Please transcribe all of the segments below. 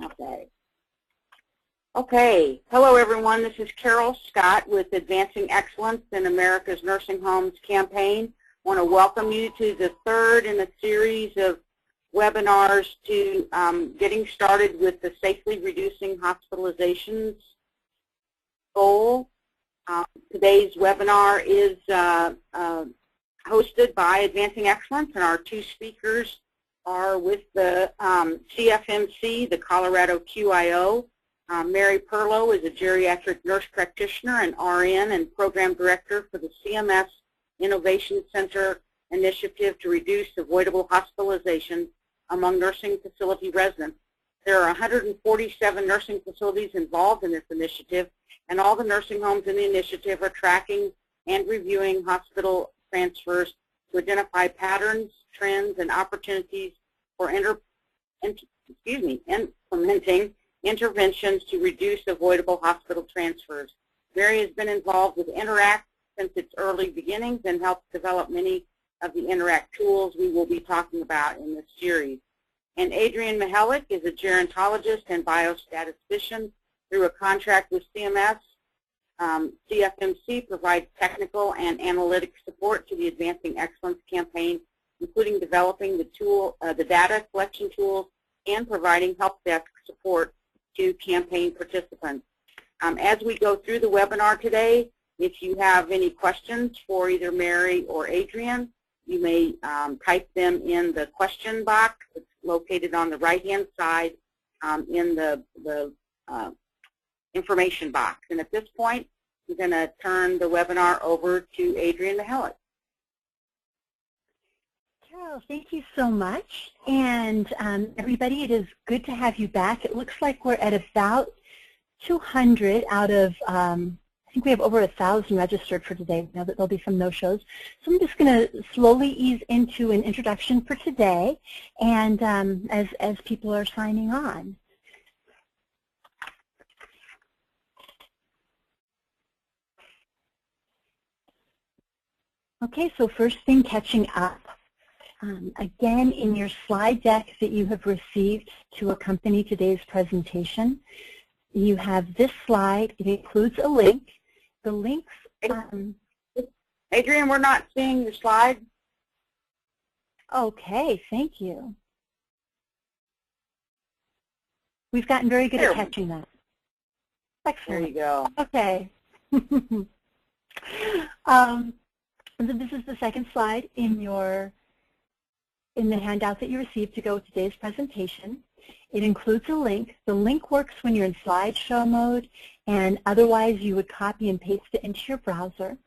Okay. Okay. Hello, everyone. This is Carol Scott with Advancing Excellence in America's Nursing Homes campaign. I want to welcome you to the third in a series of webinars to getting started with the safely reducing hospitalizations goal. Today's webinar is hosted by Advancing Excellence, and our two speakers are with the CFMC, the Colorado QIO. Mary Perlow is a geriatric nurse practitioner and RN and program director for the CMS Innovation Center Initiative to Reduce Avoidable Hospitalizations among nursing facility residents. There are 147 nursing facilities involved in this initiative, and all the nursing homes in the initiative are tracking and reviewing hospital transfers to identify patterns, trends, and opportunities for implementing interventions to reduce avoidable hospital transfers. Mary has been involved with Interact since its early beginnings and helped develop many of the Interact tools we will be talking about in this series. And Adrian Mihalik is a gerontologist and biostatistician. Through a contract with CMS, CFMC provides technical and analytic support to the Advancing Excellence campaign, including developing the data collection tools and providing help desk support to campaign participants. As we go through the webinar today, if you have any questions for either Mary or Adrian, you may type them in the question box. It's located on the right-hand side in the information box. And at this point, I'm going to turn the webinar over to Adrian Mihalik. Carol, thank you so much. And everybody, it is good to have you back. It looks like we're at about 200 out of, I think we have over 1,000 registered for today. Now that there'll be some no-shows. So I'm just going to slowly ease into an introduction for today, and as people are signing on. Okay, so first thing, catching up. Again, in your slide deck that you have received to accompany today's presentation, you have this slide. It includes a link. The links... Adrian, we're not seeing your slide. Okay, thank you. We've gotten very good at catching that. Excellent. There you go. Okay. So this is the second slide in the handout that you received to go with today's presentation. It includes a link. The link works when you're in slideshow mode, and otherwise you would copy and paste it into your browser.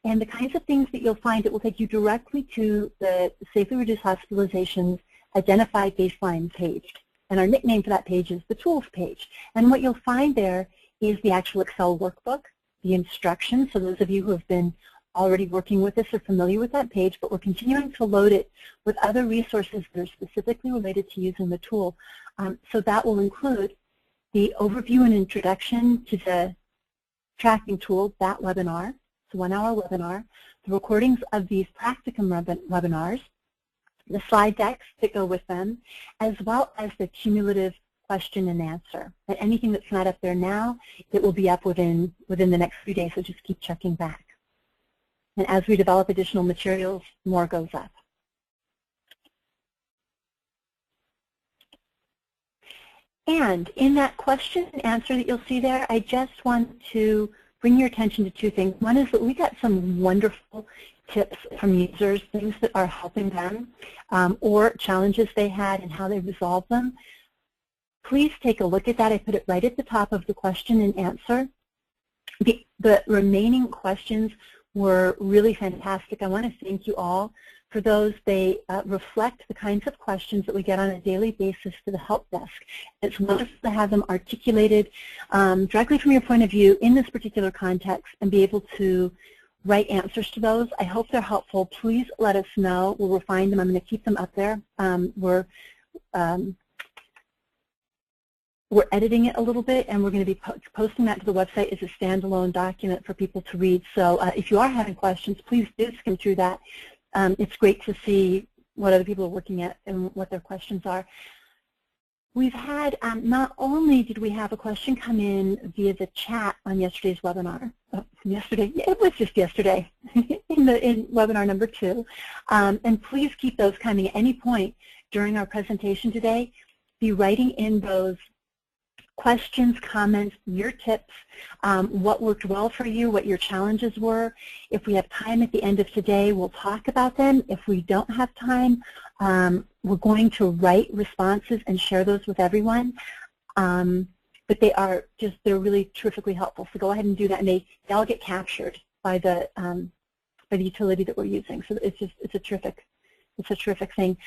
And the kinds of things that you'll find, it will take you directly to the Safely Reduced Hospitalizations Identify Baseline page. And our nickname for that page is the Tools page. And what you'll find there is the actual Excel workbook, the instructions. So those of you who have been already working with this are familiar with that page, but we're continuing to load it with other resources that are specifically related to using the tool. So that will include the overview and introduction to the tracking tool, that webinar. It's a 1-hour webinar. The recordings of these practicum webinars, the slide decks that go with them, as well as the cumulative question and answer. And anything that's not up there now, it will be up within the next few days, so just keep checking back. And as we develop additional materials, more goes up. And in that question and answer that you'll see there, I just want to bring your attention to two things. One is that we got some wonderful tips from users, things that are helping them, or challenges they had and how they resolved them. Please take a look at that. I put it right at the top of the question and answer. The remaining questions were really fantastic. I want to thank you all for those. They reflect the kinds of questions that we get on a daily basis to the help desk. It's wonderful to have them articulated directly from your point of view in this particular context and be able to write answers to those. I hope they're helpful. Please let us know. We'll refine them. I'm going to keep them up there. We're editing it a little bit, and we're going to be posting that to the website as a standalone document for people to read. So if you are having questions, please do skim through that. It's great to see what other people are working at and what their questions are. we've had, not only did we have a question come in via the chat on yesterday's webinar, it was just yesterday, in webinar number 2, and please keep those coming at any point during our presentation today. Be writing in those questions, comments, your tips, what worked well for you, what your challenges were. If we have time at the end of today, we'll talk about them. If we don't have time, we're going to write responses and share those with everyone. But they're really terrifically helpful. So go ahead and do that, and they all get captured by the utility that we're using. So it's a terrific thing.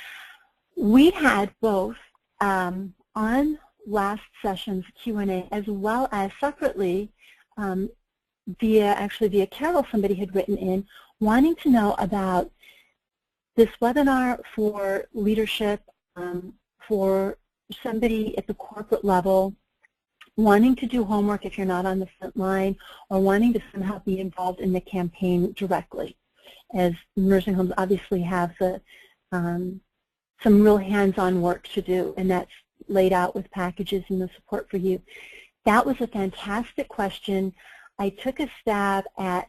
We had both on last session's Q&A as well as separately via Carol, somebody had written in wanting to know about this webinar for leadership, for somebody at the corporate level wanting to do homework if you're not on the front line, or wanting to somehow be involved in the campaign directly, as nursing homes obviously have some real hands-on work to do, and that's laid out with packages and the support for you. That was a fantastic question. I took a stab at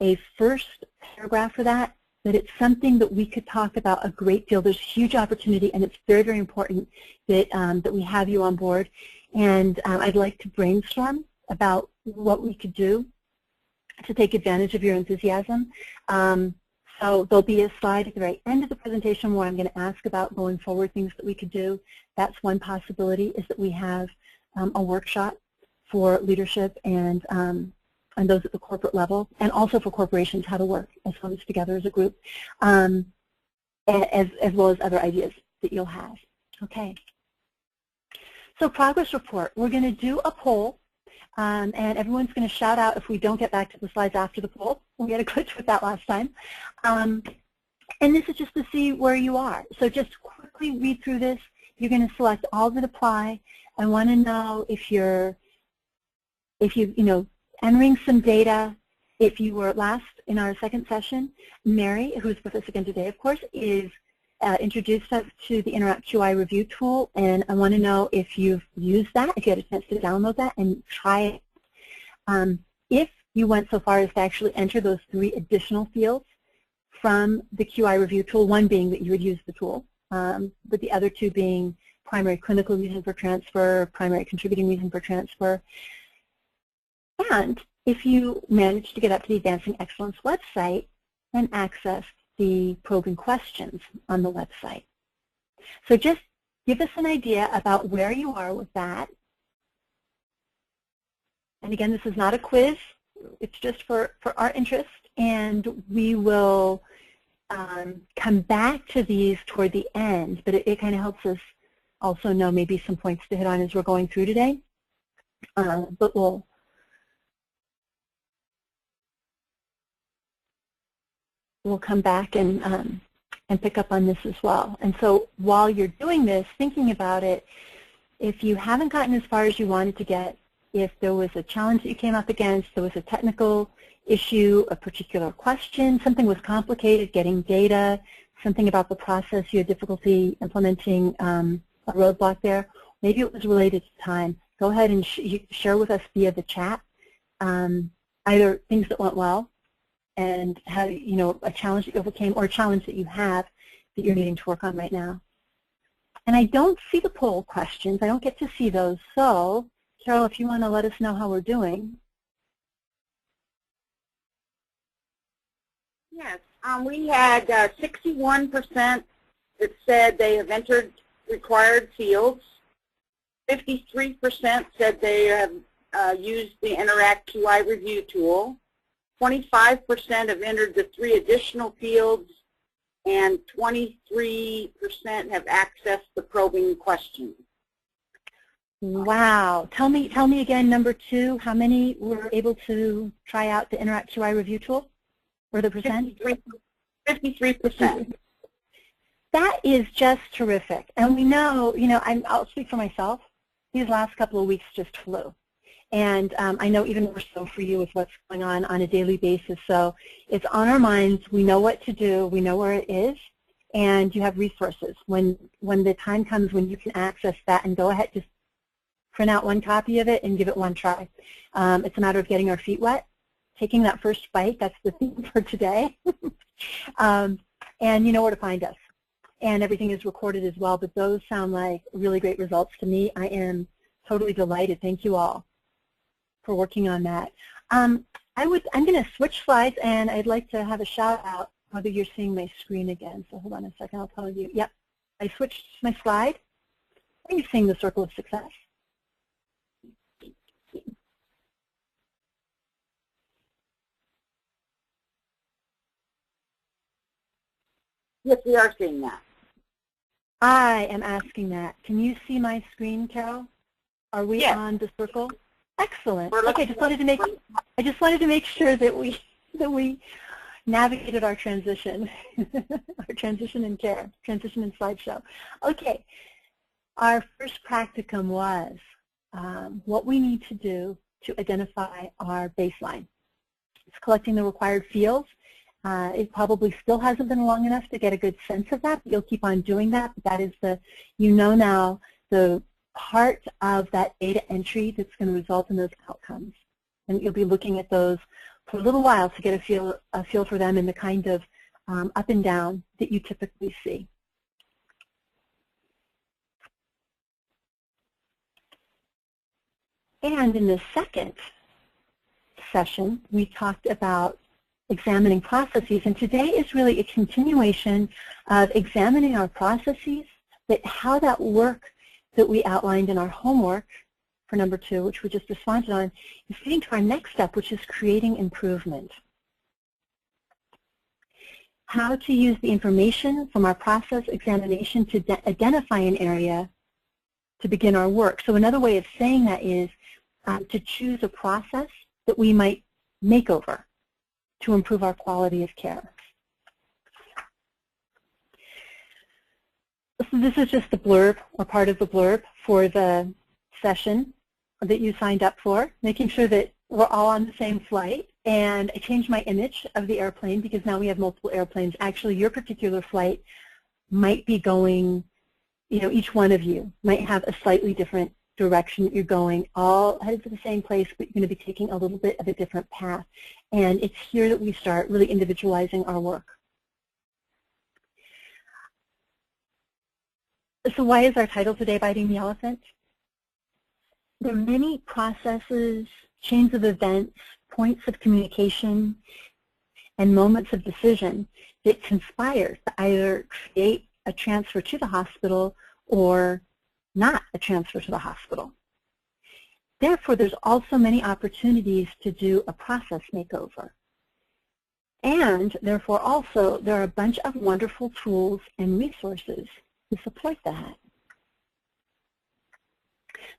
a first paragraph for that, but it's something that we could talk about a great deal. There's huge opportunity, and it's very, very important that, that we have you on board. And I'd like to brainstorm about what we could do to take advantage of your enthusiasm. So there'll be a slide at the very end of the presentation where I'm going to ask about going forward things that we could do. That's one possibility, is that we have a workshop for leadership and those at the corporate level, and also for corporations, how to work as homes together as a group, as well as other ideas that you'll have. Okay. So progress report. We're going to do a poll, and everyone's going to shout out if we don't get back to the slides after the poll. We had a glitch with that last time. And this is just to see where you are. So just quickly read through this. You're going to select all that apply. I want to know if you're entering some data. If you were last in our second session, Mary, who's with us again today, of course, is introduced us to the Interact QI review tool, and I want to know if you've used that, if you had a chance to download that and try it. If you went so far as to actually enter those 3 additional fields from the QI review tool, one being that you would use the tool, but the other 2 being primary clinical reason for transfer, primary contributing reason for transfer. And if you managed to get up to the Advancing Excellence website and access the probing questions on the website. So just give us an idea about where you are with that. And again, this is not a quiz. It's just for our interest, and we will come back to these toward the end, but it kind of helps us also know maybe some points to hit on as we're going through today. But we'll come back and pick up on this as well. And so while you're doing this, thinking about it, if you haven't gotten as far as you wanted to get, if there was a challenge that you came up against, there was a technical issue, a particular question, something was complicated, getting data, something about the process, you had difficulty implementing a roadblock there, maybe it was related to time, go ahead and share with us via the chat either things that went well and how, a challenge that you overcame, or a challenge that you have that you're needing to work on right now. And I don't see the poll questions. I don't get to see those. So, Carol, if you want to let us know how we're doing. Yes, we had 61% that said they have entered required fields. 53% said they have used the Interact QI review tool. 25% have entered the 3 additional fields, and 23% have accessed the probing questions. Wow. Tell me again, number 2, how many were able to try out the Interact QI review tool, or the percent? 53%. That is just terrific. And we know, I'll speak for myself, these last couple of weeks just flew. And I know even more so for you with what's going on a daily basis. So it's on our minds. We know what to do. We know where it is. and you have resources. When the time comes when you can access that and go ahead, just print out one copy of it and give it one try. It's a matter of getting our feet wet, taking that first bite. That's the theme for today. And you know where to find us. And everything is recorded as well, but those sound like really great results to me. I am totally delighted. Thank you all for working on that. I'm going to switch slides, and I'd like to have a shout out whether you're seeing my screen again. So hold on a second, I'll tell you. Yep, I switched my slide. Are you seeing the circle of success? Yes, we are seeing that. I am asking that. Can you see my screen, Carol? Are we on the circle? Excellent. Okay, I just wanted to make sure that we navigated our transition, our transition in care, transition in slideshow. Okay, our first practicum was what we need to do to identify our baseline. It's collecting the required fields. It probably still hasn't been long enough to get a good sense of that, but you'll keep on doing that. But that is now the part of that data entry that's going to result in those outcomes. And you'll be looking at those for a little while to get a feel for them and the kind of up and down that you typically see. And in the second session, we talked about examining processes, and today is really a continuation of examining our processes, that how that work that we outlined in our homework for number 2, which we just responded on, is leading to our next step, which is creating improvement. How to use the information from our process examination to identify an area to begin our work. So another way of saying that is to choose a process that we might make over to improve our quality of care. So this is just the blurb, or part of the blurb, for the session that you signed up for, making sure that we're all on the same flight. And I changed my image of the airplane because now we have multiple airplanes. Actually, your particular flight might be going, each one of you might have a slightly different direction that you're going, all headed to the same place, but you're going to be taking a little bit of a different path. And it's here that we start really individualizing our work. So why is our title today Biting the Elephant? There are many processes, chains of events, points of communication, and moments of decision that conspire to either create a transfer to the hospital or not a transfer to the hospital. Therefore, there's also many opportunities to do a process makeover. And therefore also, there are a bunch of wonderful tools and resources to support that.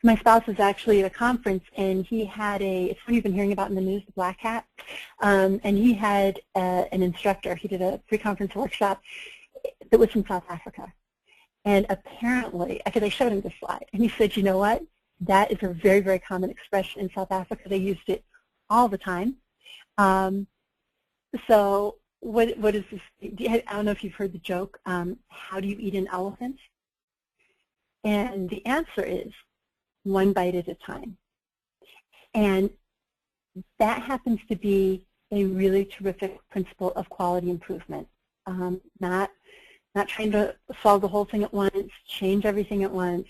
My spouse is actually at a conference, and he had it's what you've been hearing about in the news, the black hat, and he had an instructor. He did a pre-conference workshop that was from South Africa. And apparently, because I showed him the slide, and he said, you know what? That is a very, very common expression in South Africa. They used it all the time. So what is this? I don't know if you've heard the joke, how do you eat an elephant? And the answer is one bite at a time. And that happens to be a really terrific principle of quality improvement. Not trying to solve the whole thing at once, change everything at once.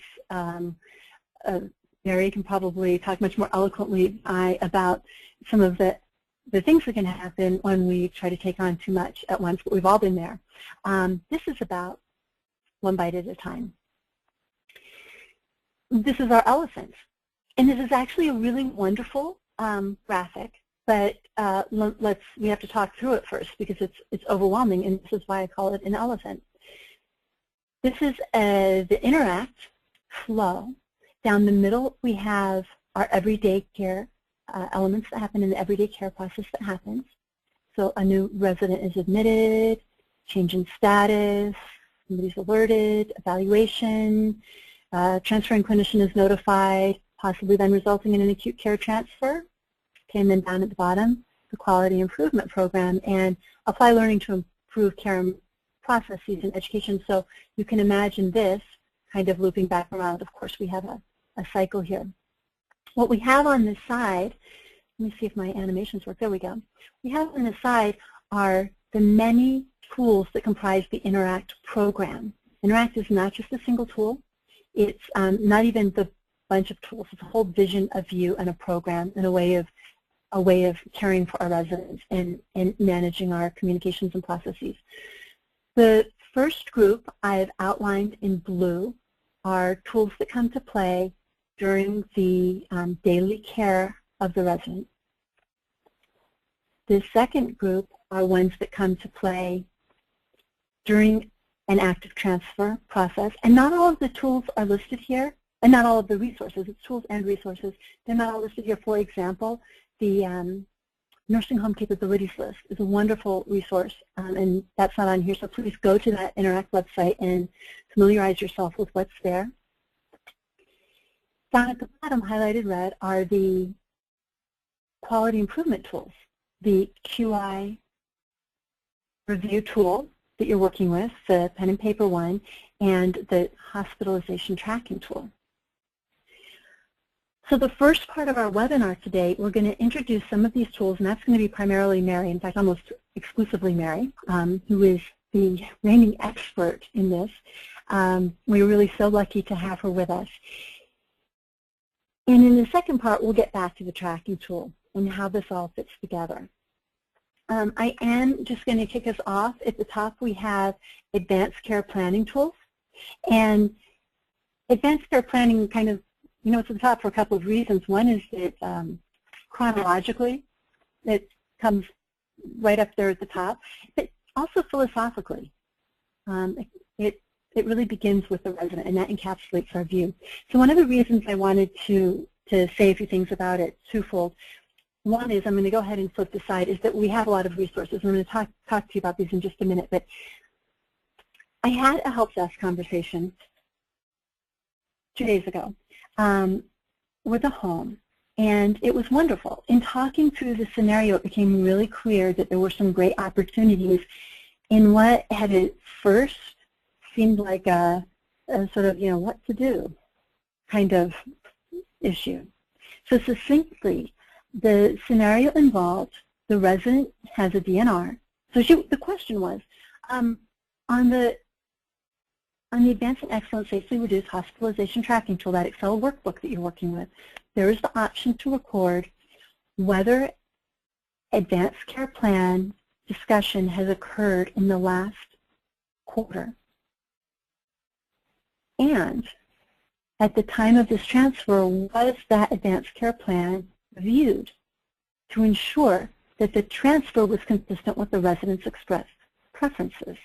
Mary can probably talk much more eloquently about some of the things that can happen when we try to take on too much at once, but we've all been there. This is about one bite at a time. This is our elephant. And this is actually a really wonderful graphic, but we have to talk through it first because it's overwhelming, and this is why I call it an elephant. This is the interact flow. Down the middle, we have our everyday care elements that happen in the everyday care process that happens. So a new resident is admitted, change in status, somebody's alerted, evaluation, transferring clinician is notified, possibly then resulting in an acute care transfer. Okay, and then down at the bottom, the quality improvement program, and apply learning to improve care processes and education. So you can imagine this kind of looping back around. Of course, we have a cycle here. What we have on this side, let me see if my animations work. There we go. We have on the side are the many tools that comprise the Interact program. Interact is not just a single tool. It's not even the bunch of tools. It's a whole vision, a view, and a program, and a way of caring for our residents and managing our communications and processes. The first group I've outlined in blue are tools that come to play during the daily care of the resident. The second group are ones that come to play during an active transfer process. And not all of the tools are listed here, and not all of the resources. It's tools and resources. They're not all listed here. For example, the Nursing Home Capabilities List is a wonderful resource, and that's not on here. So please go to that Interact website and familiarize yourself with what's there. Down at the bottom, highlighted red, are the quality improvement tools, the QI review tool that you're working with, the pen and paper one, and the hospitalization tracking tool. So the first part of our webinar today, we're going to introduce some of these tools, and that's going to be primarily Mary, in fact almost exclusively Mary, who is the reigning expert in this. We're really so lucky to have her with us. And in the second part, we'll get back to the tracking tool and how this all fits together. I am just going to kick us off. At the top, we have advanced care planning tools. And advanced care planning kind of, it's at the top for a couple of reasons. One is that chronologically, it comes right up there at the top, but also philosophically. It really begins with the resident, and that encapsulates our view. So one of the reasons I wanted to say a few things about it, twofold. One is, I'm going to go ahead and flip the side, is that we have a lot of resources. I'm going to talk to you about these in just a minute, but I had a help desk conversation 2 days ago with a home, and it was wonderful. In talking through the scenario, it became really clear that there were some great opportunities in what had at first seemed like a sort of, what to do kind of issue. So succinctly, the scenario involved the resident has a DNR. So the question was, on the Advanced and Excellent Safely Reduced Hospitalization Tracking Tool, that Excel workbook that you're working with, there is the option to record whether advanced care plan discussion has occurred in the last quarter. And at the time of this transfer, was that advanced care plan reviewed to ensure that the transfer was consistent with the resident's expressed preferences?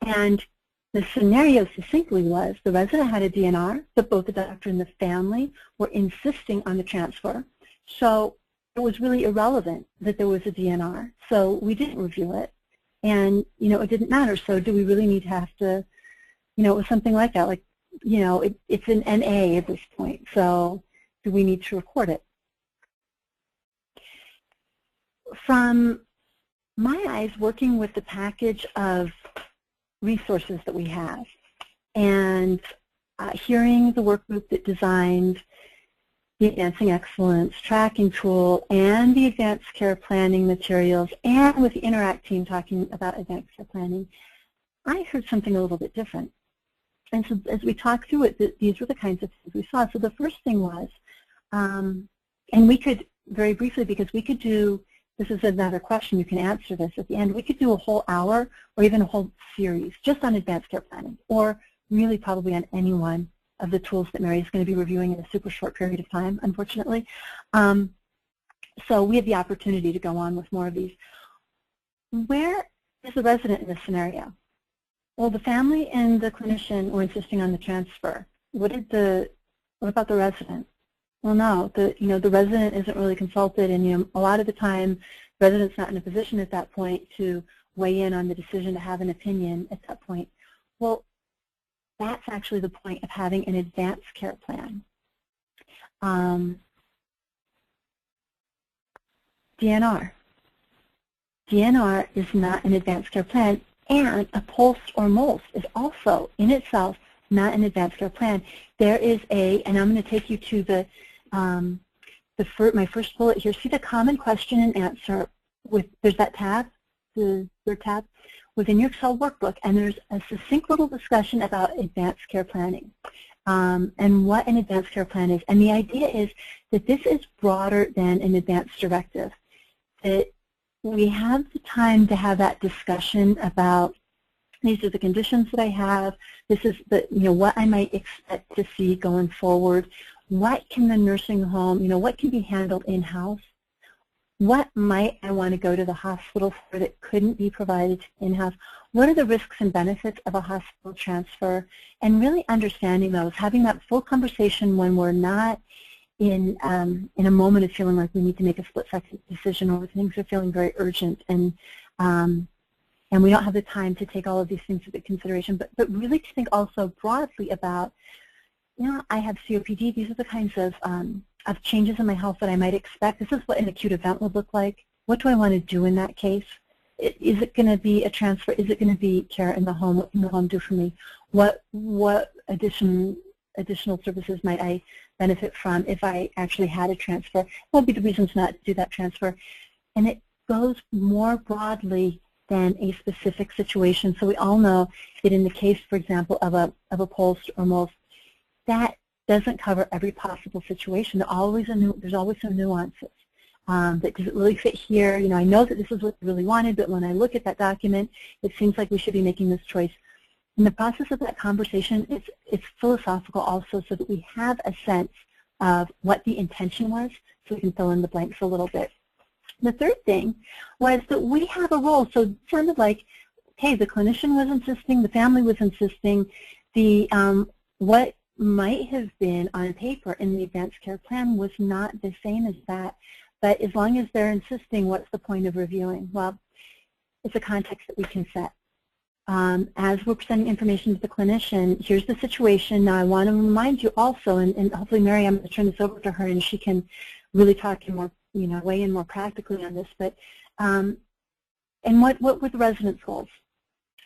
And the scenario succinctly was the resident had a DNR, but both the doctor and the family were insisting on the transfer. So it was really irrelevant that there was a DNR. So we didn't review it. And, it didn't matter. So do we really need to have to, it was something like that. Like, it's an NA at this point. So do we need to record it? From my eyes, working with the package of resources that we have and hearing the work group that designed the Advancing Excellence tracking tool and the advanced care planning materials, and with the Interact team talking about advanced care planning, I heard something a little bit different. And so as we talked through it, these were the kinds of things we saw. So the first thing was, and we could, very briefly, because we could do, this is another question, you can answer this at the end, we could do a whole hour or even a whole series just on advanced care planning, or really probably on any one of the tools that Mary is going to be reviewing in a super short period of time, unfortunately. So we have the opportunity to go on with more of these. Where is the resident in this scenario? Well, the family and the clinician were insisting on the transfer. What about the resident? Well, no, the resident isn't really consulted, and a lot of the time, the resident's not in a position at that point to weigh in on the decision to have an opinion at that point. Well, that's actually the point of having an advanced care plan. DNR. DNR is not an advanced care plan, And a pulse or MOLST is also in itself not an advanced care plan. There is and I'm going to take you to my first bullet here. See the common question and answer there's that tab, the third tab, within your Excel workbook, and there's a succinct little discussion about advanced care planning and what an advanced care plan is. And the idea is that this is broader than an advanced directive. That we have the time to have that discussion about these are the conditions that I have, this is what I might expect to see going forward, what can the nursing home, what can be handled in-house, what might I want to go to the hospital for that couldn't be provided in-house, what are the risks and benefits of a hospital transfer, and really understanding those, having that full conversation when we're not in a moment of feeling like we need to make a split-second decision or things are feeling very urgent and we don't have the time to take all of these things into consideration, but really to think also broadly about, I have COPD, these are the kinds of changes in my health that I might expect. This is what an acute event would look like. What do I want to do in that case? Is it going to be a transfer? Is it going to be care in the home? What can the home do for me? What additional services might I benefit from if I actually had a transfer? What would be the reasons not to do that transfer? And it goes more broadly than a specific situation. So we all know that in the case, for example, of a pulse or MOLST, that doesn't cover every possible situation. There's always some nuances. That does it really fit here? I know that this is what I really wanted, but when I look at that document, it seems like we should be making this choice. In the process of that conversation, it's philosophical also, so that we have a sense of what the intention was, so we can fill in the blanks a little bit. The third thing was that we have a role. So it sounded like, hey, the clinician was insisting, the family was insisting, what might have been on paper in the advanced care plan was not the same as that. But as long as they're insisting, what's the point of reviewing? Well, it's a context that we can set. As we're presenting information to the clinician, here's the situation. Now I want to remind you also, and hopefully Mary, I'm going to turn this over to her and she can really talk in more, weigh in more practically on this. But and what were the residents' goals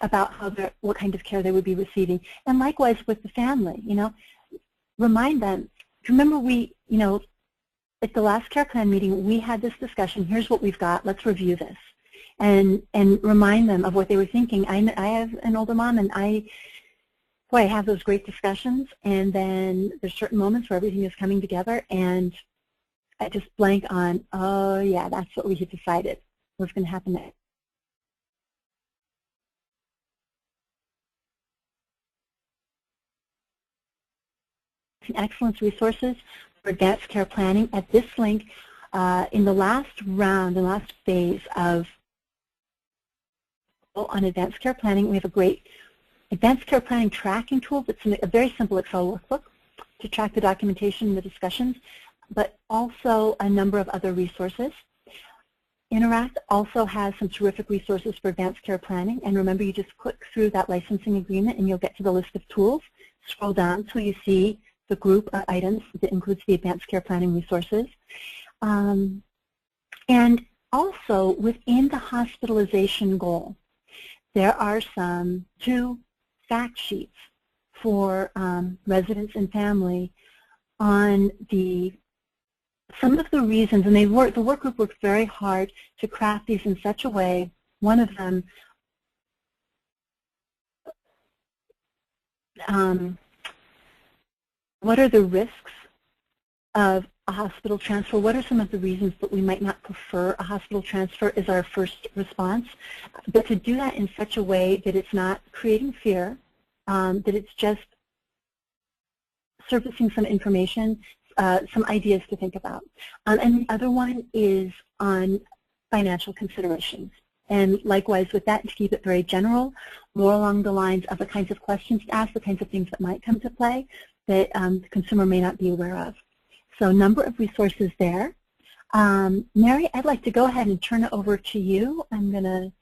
about what kind of care they would be receiving? And likewise with the family, remind them. Remember at the last care plan meeting, we had this discussion. Here's what we've got. Let's review this. And remind them of what they were thinking. I have an older mom, and I have those great discussions, and then there's certain moments where everything is coming together, and I just blank on, oh yeah, that's what we had decided was going to happen next. Excellence resources for advanced care planning at this link in the last round, the last phase of on advanced care planning. We have a great advanced care planning tracking tool that's a very simple Excel workbook to track the documentation and the discussions, but also a number of other resources. Interact also has some terrific resources for advanced care planning, and remember, you just click through that licensing agreement and you'll get to the list of tools. Scroll down until you see the group of items that includes the advanced care planning resources. And also within the hospitalization goal, there are two fact sheets for residents and family on some of the reasons, and the work group worked very hard to craft these in such a way. One of them what are the risks of a hospital transfer? What are some of the reasons that we might not prefer a hospital transfer is our first response? But to do that in such a way that it's not creating fear, that it's just surfacing some information, some ideas to think about. And the other one is on financial considerations. And likewise with that, to keep it very general, more along the lines of the kinds of questions to ask, the kinds of things that might come to play that the consumer may not be aware of. So a number of resources there. Mary, I'd like to go ahead and turn it over to you. I'm going to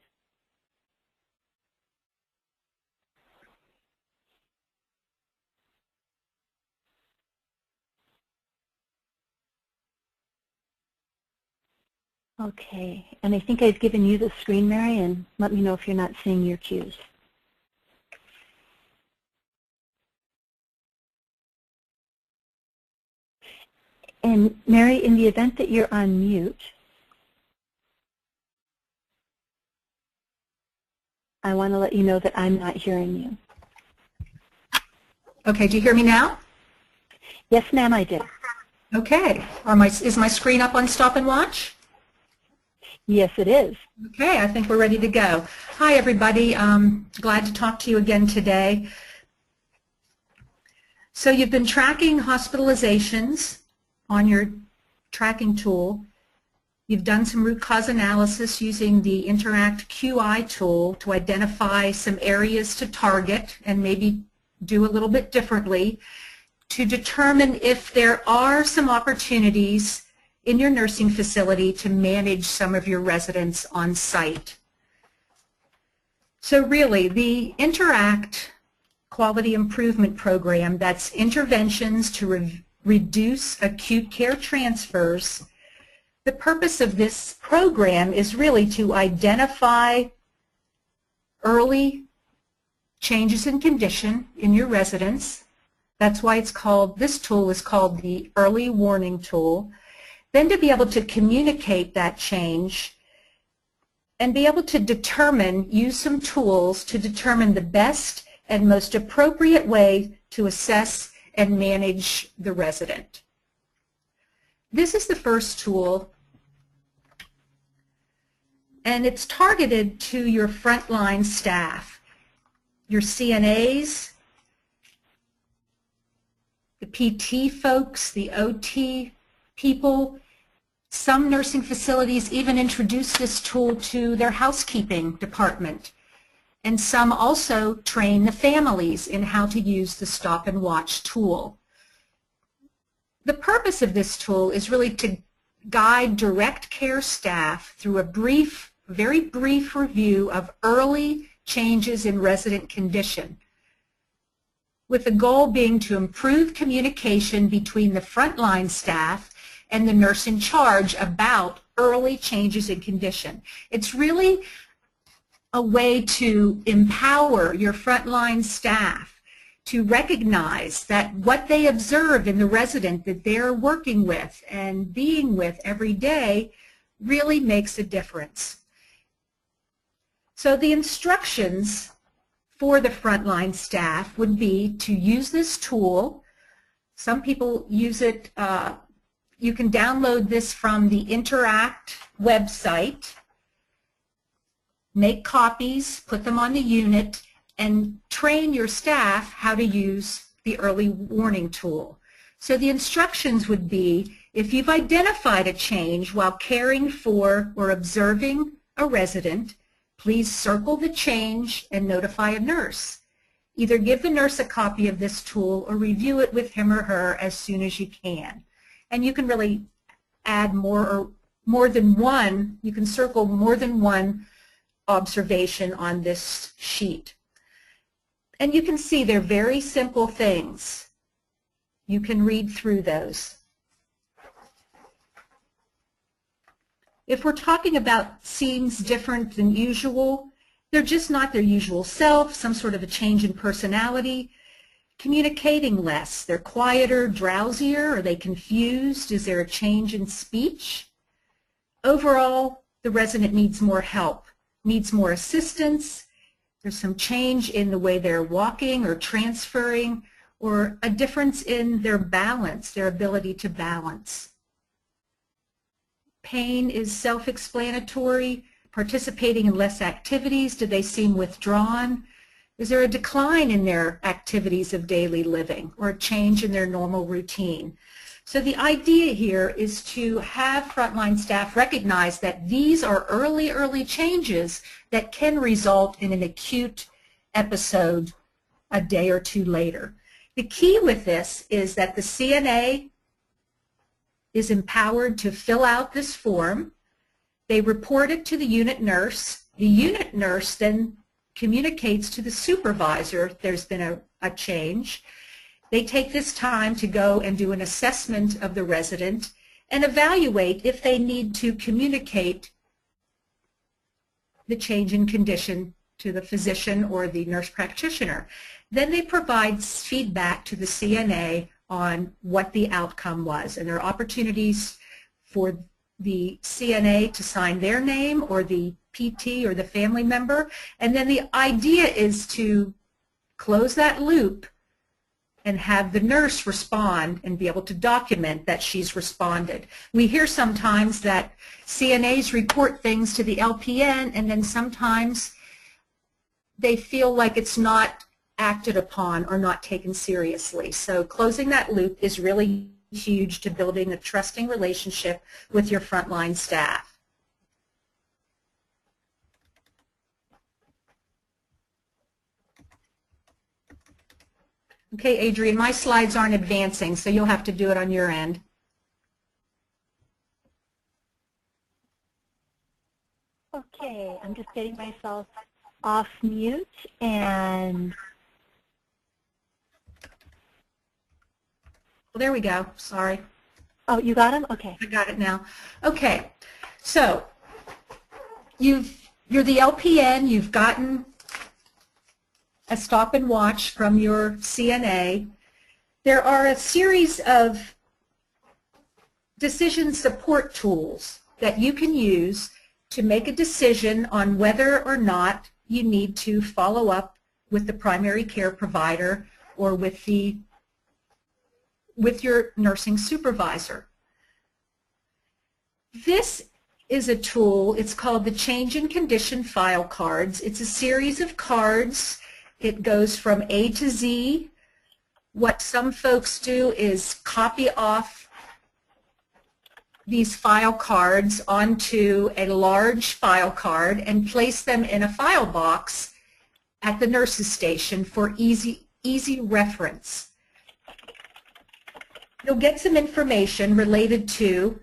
Okay, and I think I've given you the screen, Mary, and let me know if you're not seeing your cues. And Mary, in the event that you're on mute, I want to let you know that I'm not hearing you. Okay, do you hear me now? Yes, ma'am, I did. Okay. Is my screen up on Stop and Watch? Yes, it is. Okay, I think we're ready to go. Hi, everybody. Glad to talk to you again today. So you've been tracking hospitalizations on your tracking tool. You've done some root cause analysis using the Interact QI tool to identify some areas to target and maybe do a little bit differently to determine if there are some opportunities in your nursing facility to manage some of your residents on site. So really, the Interact Quality Improvement Program, that's interventions to reduce acute care transfers. The purpose of this program is really to identify early changes in condition in your residents. That's why this tool is called the Early Warning Tool. Then to be able to communicate that change and be able to use some tools to determine the best and most appropriate way to assess and manage the resident. This is the first tool, and it's targeted to your frontline staff, your CNAs, the PT folks, the OT people. Some nursing facilities even introduce this tool to their housekeeping department, and some also train the families in how to use the Stop and Watch tool. The purpose of this tool is really to guide direct care staff through a very brief review of early changes in resident condition, with the goal being to improve communication between the frontline staff and the nurse in charge about early changes in condition. It's really a way to empower your frontline staff to recognize that what they observe in the resident that they're working with and being with every day really makes a difference. So the instructions for the frontline staff would be to use this tool. Some people use it, you can download this from the Interact website, make copies, put them on the unit, and train your staff how to use the early warning tool. So the instructions would be, if you've identified a change while caring for or observing a resident, please circle the change and notify a nurse. Either give the nurse a copy of this tool or review it with him or her as soon as you can. And you can really add more than one, you can circle more than one observation on this sheet. And you can see they're very simple things. You can read through those. If we're talking about scenes different than usual, they're just not their usual self, some sort of a change in personality, communicating less, they're quieter, drowsier, are they confused, is there a change in speech? Overall, the resident needs more help, needs more assistance. There's some change in the way they're walking or transferring, or a difference in their balance, their ability to balance. Pain is self-explanatory. Participating in less activities, do they seem withdrawn? Is there a decline in their activities of daily living or a change in their normal routine? So the idea here is to have frontline staff recognize that these are early changes that can result in an acute episode a day or two later. The key with this is that the CNA is empowered to fill out this form. They report it to the unit nurse. The unit nurse then communicates to the supervisor if there's been a change. They take this time to go and do an assessment of the resident, and evaluate if they need to communicate the change in condition to the physician or the nurse practitioner. Then they provide feedback to the CNA on what the outcome was, and there are opportunities for the CNA to sign their name or the PT or the family member, and then the idea is to close that loop and have the nurse respond and be able to document that she's responded. We hear sometimes that CNAs report things to the LPN and then sometimes they feel like it's not acted upon or not taken seriously. So closing that loop is really huge to building a trusting relationship with your frontline staff. Okay, Adrian, my slides aren't advancing, so you'll have to do it on your end. Okay, I'm just getting myself off mute and... Well, there we go. Sorry. Oh, you got him? Okay. I got it now. Okay, so you're the LPN, you've gotten a stop and watch from your CNA. There are a series of decision support tools that you can use to make a decision on whether or not you need to follow up with the primary care provider or with your nursing supervisor. This is a tool, it's called the Change in Condition File Cards. It's a series of cards. It goes from A to Z. What some folks do is copy off these file cards onto a large file card and place them in a file box at the nurse's station for easy reference. You'll get some information related to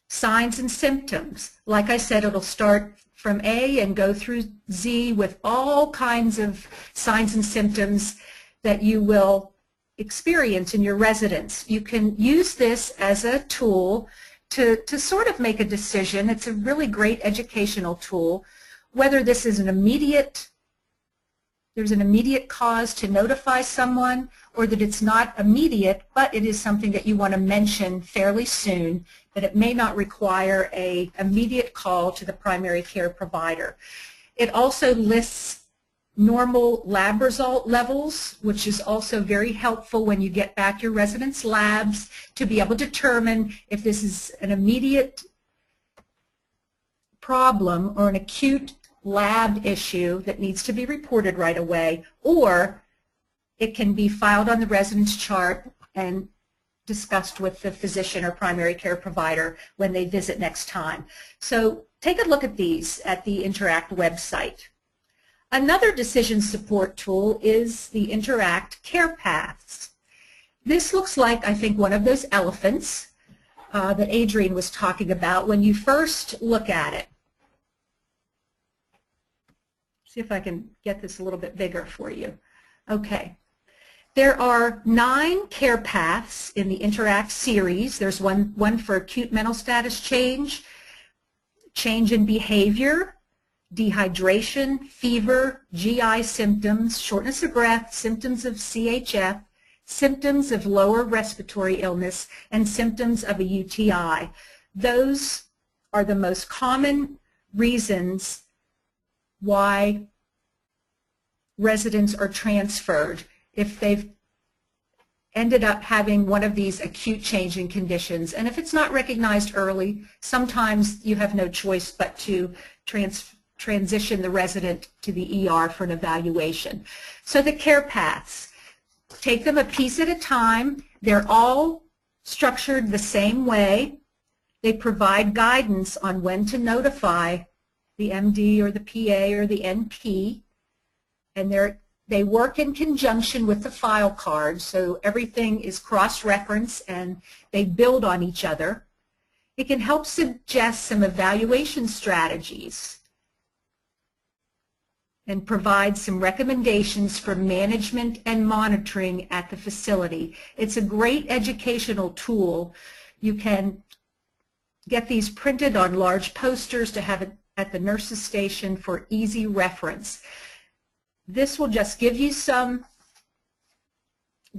signs and symptoms. Like I said, it'll start from A and go through Z with all kinds of signs and symptoms that you will experience in your residence. You can use this as a tool to sort of make a decision. It's a really great educational tool, whether this is there's an immediate cause to notify someone, or that it's not immediate, but it is something that you want to mention fairly soon, that it may not require an immediate call to the primary care provider. It also lists normal lab result levels, which is also very helpful when you get back your residents' labs to be able to determine if this is an immediate problem or an acute lab issue that needs to be reported right away, or it can be filed on the residence chart and discussed with the physician or primary care provider when they visit next time. So take a look at these at the Interact website. Another decision support tool is the Interact Care Paths. This looks like, I think, one of those elephants that Adrian was talking about when you first look at it. See if I can get this a little bit bigger for you. Okay. There are 9 care paths in the Interact series. There's one for acute mental status change, change in behavior, dehydration, fever, GI symptoms, shortness of breath, symptoms of CHF, symptoms of lower respiratory illness, and symptoms of a UTI. Those are the most common reasons why residents are transferred if they've ended up having one of these acute change in conditions. And if it's not recognized early, sometimes you have no choice but to transition the resident to the ER for an evaluation. So the care paths, take them a piece at a time. They're all structured the same way. They provide guidance on when to notify the MD or the PA or the NP, and they work in conjunction with the file card, so everything is cross-referenced and they build on each other. It can help suggest some evaluation strategies and provide some recommendations for management and monitoring at the facility. It's a great educational tool You can get these printed on large posters to have it at the nurse's station for easy reference. This will just give you some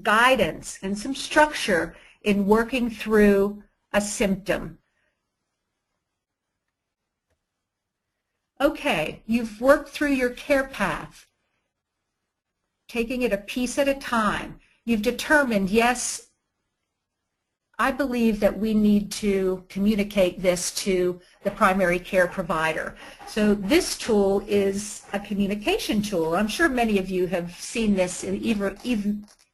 guidance and some structure in working through a symptom. Okay, you've worked through your care path, taking it a piece at a time. You've determined, yes, I believe that we need to communicate this to the primary care provider. So this tool is a communication tool. I'm sure many of you have seen this in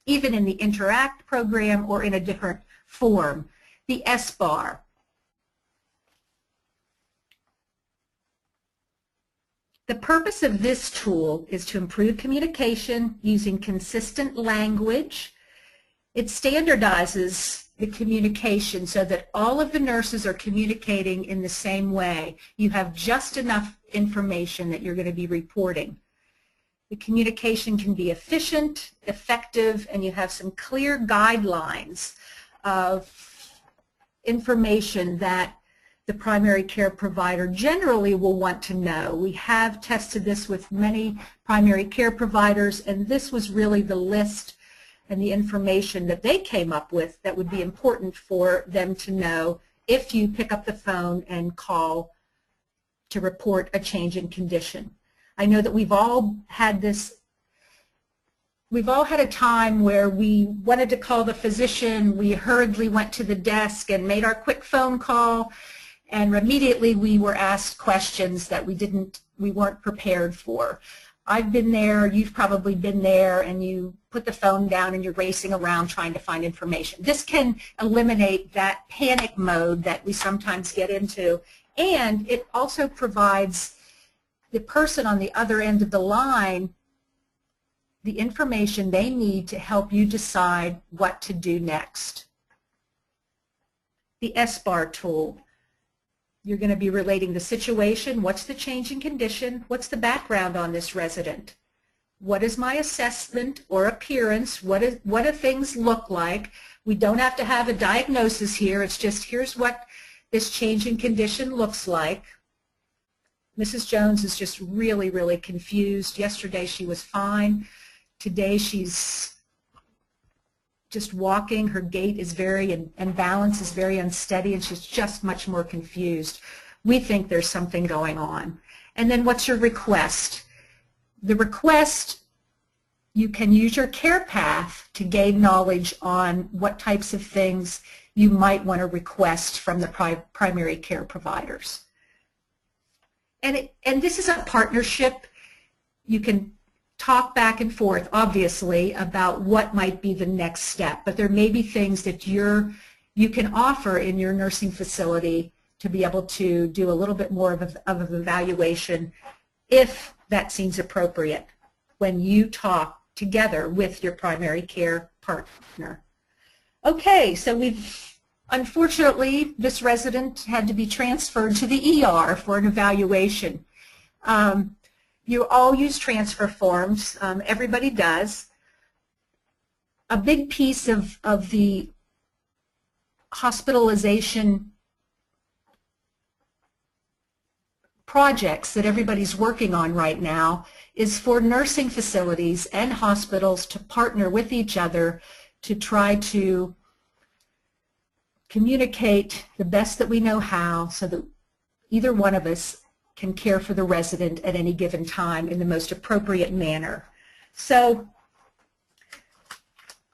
even in the Interact program or in a different form, the S-bar. The purpose of this tool is to improve communication using consistent language. It standardizes the communication so that all of the nurses are communicating in the same way. You have just enough information that you're going to be reporting. The communication can be efficient, effective, and you have some clear guidelines of information that the primary care provider generally will want to know. We have tested this with many primary care providers, and this was really the list and the information that they came up with that would be important for them to know if you pick up the phone and call to report a change in condition. I know that we've all had a time where we wanted to call the physician, we hurriedly went to the desk and made our quick phone call, and immediately we were asked questions that we weren't prepared for. I've been there, you've probably been there, and you put the phone down and you're racing around trying to find information. This can eliminate that panic mode that we sometimes get into, and it also provides the person on the other end of the line the information they need to help you decide what to do next. The S-bar tool. You're going to be relating the situation, what's the change in condition, what's the background on this resident, what is my assessment or appearance, what do things look like. We don't have to have a diagnosis here, it's just here's what this change in condition looks like. Mrs. Jones is just really, really confused. Yesterday she was fine. Today she's just walking, her gait is and balance is very unsteady, and she's just much more confused. We think there's something going on. And then what's your request? The request, you can use your care path to gain knowledge on what types of things you might want to request from the primary care providers. And this is a partnership. You can talk back and forth, obviously, about what might be the next step, but there may be things that you can offer in your nursing facility to be able to do a little bit more of an evaluation if that seems appropriate when you talk together with your primary care partner. Okay, so unfortunately, this resident had to be transferred to the ER for an evaluation. You all use transfer forms. Everybody does. A big piece of the hospitalization projects that everybody's working on right now is for nursing facilities and hospitals to partner with each other to try to communicate the best that we know how so that either one of us can care for the resident at any given time in the most appropriate manner. So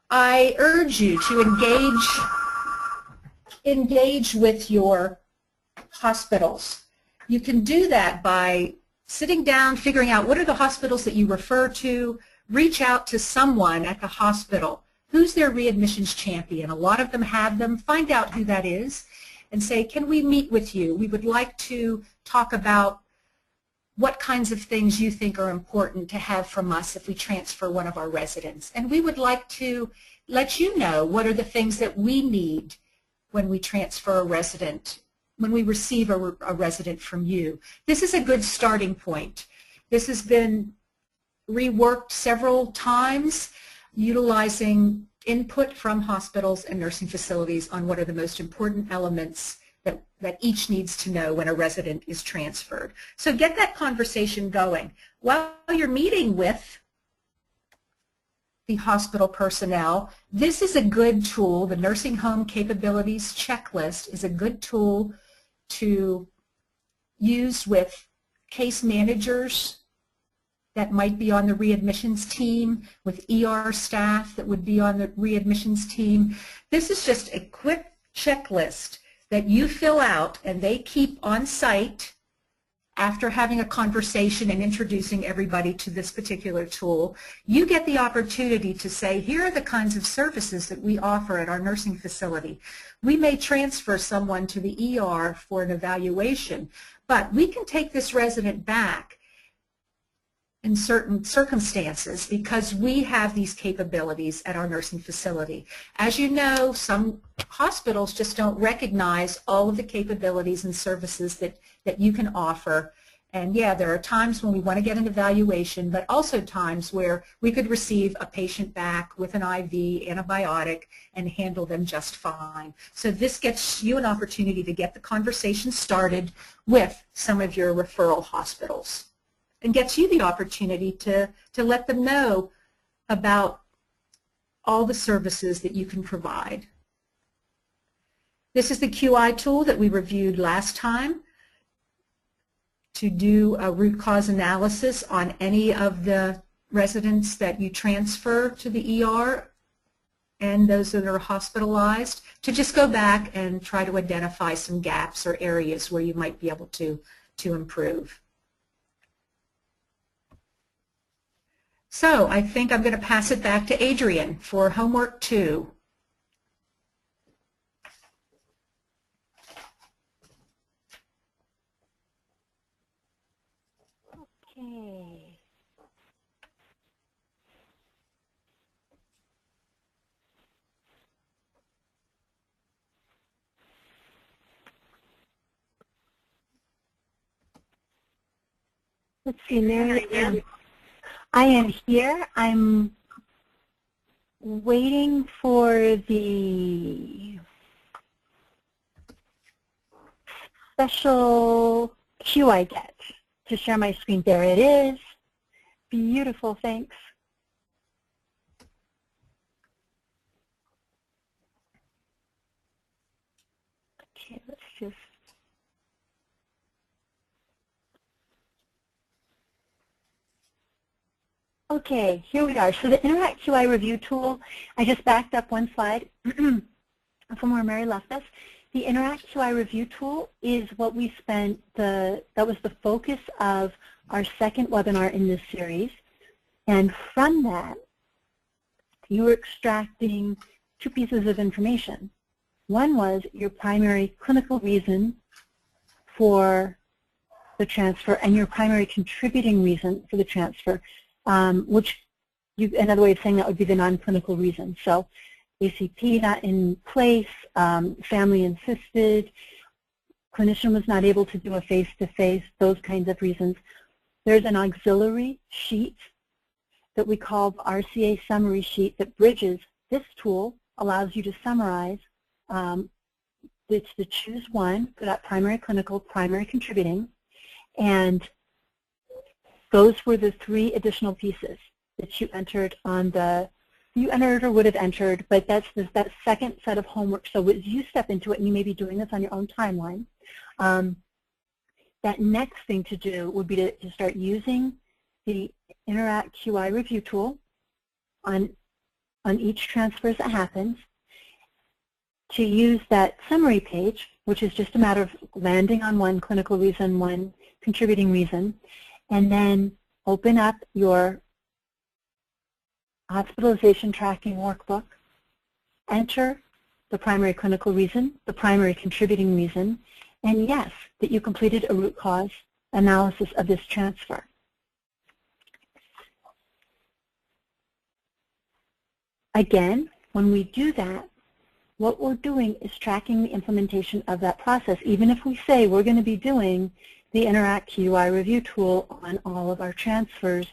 I urge you to engage with your hospitals. You can do that by sitting down, figuring out what are the hospitals that you refer to, reach out to someone at the hospital. Who's their readmissions champion? A lot of them have them. Find out who that is and say, can we meet with you? We would like to talk about what kinds of things you think are important to have from us if we transfer one of our residents. And we would like to let you know what are the things that we need when we transfer a resident, when we receive a resident from you. This is a good starting point. This has been reworked several times utilizing input from hospitals and nursing facilities on what are the most important elements that each needs to know when a resident is transferred. So get that conversation going. While you're meeting with the hospital personnel, this is a good tool. The Nursing Home Capabilities Checklist is a good tool to use with case managers that might be on the readmissions team, with ER staff that would be on the readmissions team. This is just a quick checklist that you fill out and they keep on site after having a conversation and introducing everybody to this particular tool. You get the opportunity to say, here are the kinds of services that we offer at our nursing facility. We may transfer someone to the ER for an evaluation, but we can take this resident back in certain circumstances because we have these capabilities at our nursing facility. As you know, some hospitals just don't recognize all of the capabilities and services that you can offer. And yeah, there are times when we want to get an evaluation, but also times where we could receive a patient back with an IV antibiotic and handle them just fine. So this gets you an opportunity to get the conversation started with some of your referral hospitals, and gets you the opportunity to let them know about all the services that you can provide. This is the QI tool that we reviewed last time to do a root cause analysis on any of the residents that you transfer to the ER and those that are hospitalized, to just go back and try to identify some gaps or areas where you might be able to improve. So I think I'm going to pass it back to Adrian for homework 2. Okay. Let's see, Mary. I am here. I'm waiting for the special cue I get to share my screen. There it is. Beautiful, thanks. Okay, let's just. Okay, here we are. So the Interact QI review tool, I just backed up one slide from where Mary left us. The Interact QI review tool is what we spent, that was the focus of our second webinar in this series. And from that, you were extracting 2 pieces of information. One was your primary clinical reason for the transfer and your primary contributing reason for the transfer. Which another way of saying that would be the non-clinical reason. So ACP not in place, family insisted, clinician was not able to do a face-to-face, those kinds of reasons. There's an auxiliary sheet that we call the RCA summary sheet that bridges. This tool allows you to summarize. It's to choose one for that primary clinical, primary contributing, and those were the 3 additional pieces that you entered on the, you entered or would have entered, but that's that second set of homework. So as you step into it, and you may be doing this on your own timeline, that next thing to do would be to start using the Interact QI review tool on each transfer that happens, to use that summary page, which is just a matter of landing on one clinical reason, one contributing reason, and then open up your hospitalization tracking workbook, enter the primary clinical reason, the primary contributing reason, and yes, that you completed a root cause analysis of this transfer. Again, when we do that, what we're doing is tracking the implementation of that process. Even if we say we're going to be doing the Interact QI review tool on all of our transfers,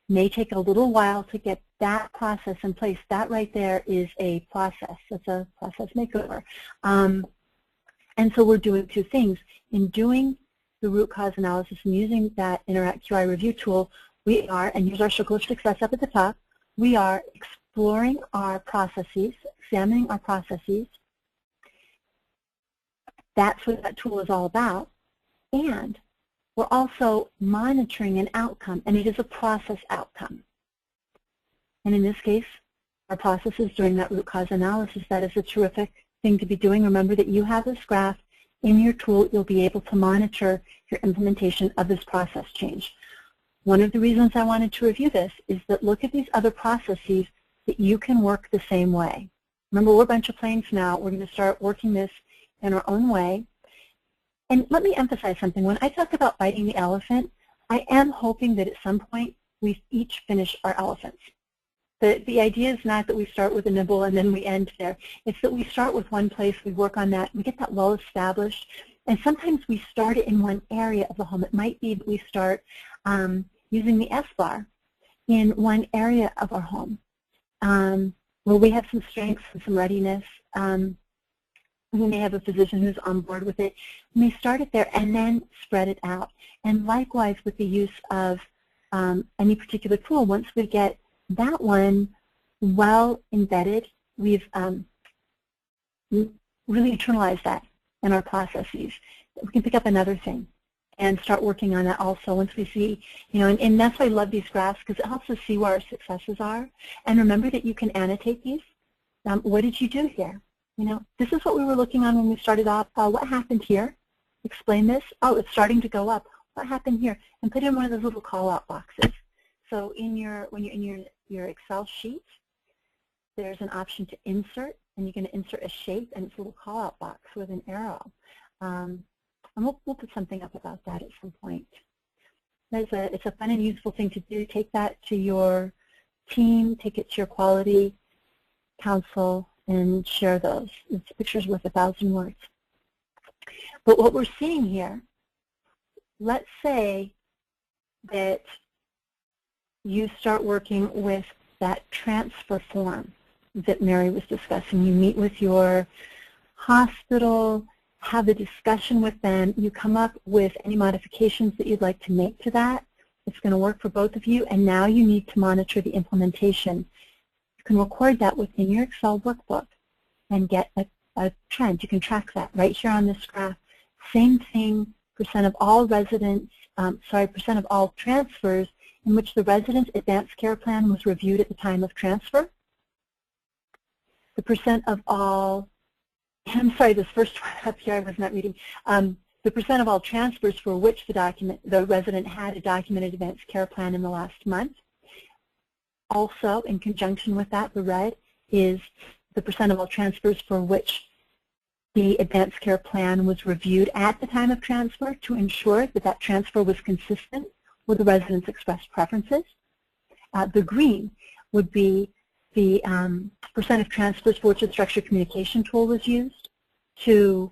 May take a little while to get that process in place. That right there is a process. That's a process makeover. And so we're doing two things. In doing the root cause analysis and using that Interact QI review tool, we are, and here's our circle of success up at the top, we are exploring our processes, examining our processes. That's what that tool is all about. And we're also monitoring an outcome, and it is a process outcome. And in this case, our process is doing that root cause analysis. That is a terrific thing to be doing. Remember that you have this graph in your tool. You'll be able to monitor your implementation of this process change. One of the reasons I wanted to review this is that look at these other processes that you can work the same way. Remember, we're a bunch of planes now. We're going to start working this in our own way. And let me emphasize something. When I talk about biting the elephant, I am hoping that at some point we each finish our elephants. The idea is not that we start with a nibble and then we end there. It's that we start with one place, we work on that, we get that well established, and sometimes we start it in one area of the home. It might be that we start using the S-bar in one area of our home where we have some strengths and some readiness. We may have a physician who's on board with it. We may start it there and then spread it out. And likewise with the use of any particular tool, once we get that one well embedded, we've really internalized that in our processes. We can pick up another thing and start working on that also once we see, and that's why I love these graphs, because it helps us see where our successes are. And remember that you can annotate these. What did you do here? This is what we were looking on when we started off. What happened here? Explain this. Oh, it's starting to go up. What happened here? And put in one of those little call-out boxes. So when you're in your Excel sheet, there's an option to insert, and you're going to insert a shape, and it's a little call-out box with an arrow. And we'll put something up about that at some point. It's a fun and useful thing to do. Take that to your team, take it to your quality council, and share those. It's pictures worth 1,000 words. But what we're seeing here, let's say that you start working with that transfer form that Mary was discussing. You meet with your hospital, have a discussion with them, you come up with any modifications that you'd like to make to that. It's going to work for both of you, and now you need to monitor the implementation. You can record that within your Excel workbook and get a trend. You can track that right here on this graph. Same thing, percent of all residents, percent of all transfers in which the resident's advanced care plan was reviewed at the time of transfer. The percent of all, this first one up here I was not reading. The percent of all transfers for which the resident had a documented advanced care plan in the last month. Also, in conjunction with that, the red is the percent of all transfers for which the advanced care plan was reviewed at the time of transfer to ensure that that transfer was consistent with the resident's expressed preferences. The green would be the percent of transfers for which the structured communication tool was used so